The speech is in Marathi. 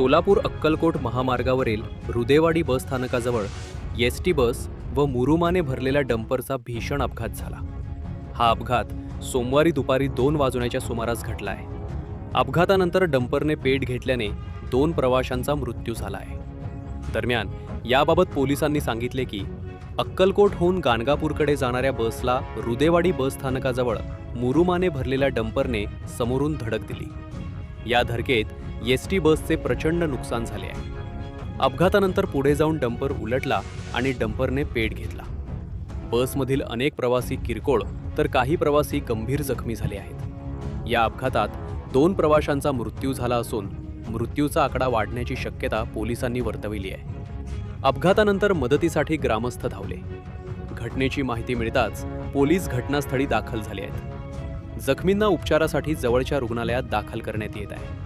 सोलापूर अक्कलकोट महामार्गावरील रुदेवाडी बस स्थानकाजवळ एसटी बस व मुरुमाने भरलेल्या डंपरचा भीषण अपघात झाला। हा अपघात सोमवारी दुपारी 2 वाजण्याच्या सुमारास घडला आहे। अपघातानंतर डंपरने पेट घेतल्याने 2 प्रवाशांचा मृत्यू झाला आहे। दरम्यान याबाबत पोलिसांनी सांगितले की अक्कलकोटहून गाणगापूरकडे जाणाऱ्या बसला रुदेवाडी बस स्थानकाजवळ मुरुमाने भरलेल्या डंपरने समोरून धडक दिली। या धडकेत एसटी बसचे प्रचंड नुकसान झाले आहे। अपघातानंतर पुढे जाऊन डंपर उलटला आणि डंपरने पेट घेतला। बसमधील अनेक प्रवासी किरकोळ तर काही प्रवासी गंभीर जखमी झाले आहेत। या अपघातात 2 प्रवाशांचा मृत्यू झाला असून मृत्यूचा आकडा वाढण्याची शक्यता पोलिसांनी वर्तविली आहे। अपघातानंतर मदतीसाठी ग्रामस्थ धावले। घटनेची माहिती मिळताच पोलीस घटनास्थळी दाखल झाले आहेत। जखमींना उपचारासाठी जवळच्या रुग्णालयात दाखल करण्यात येत आहे।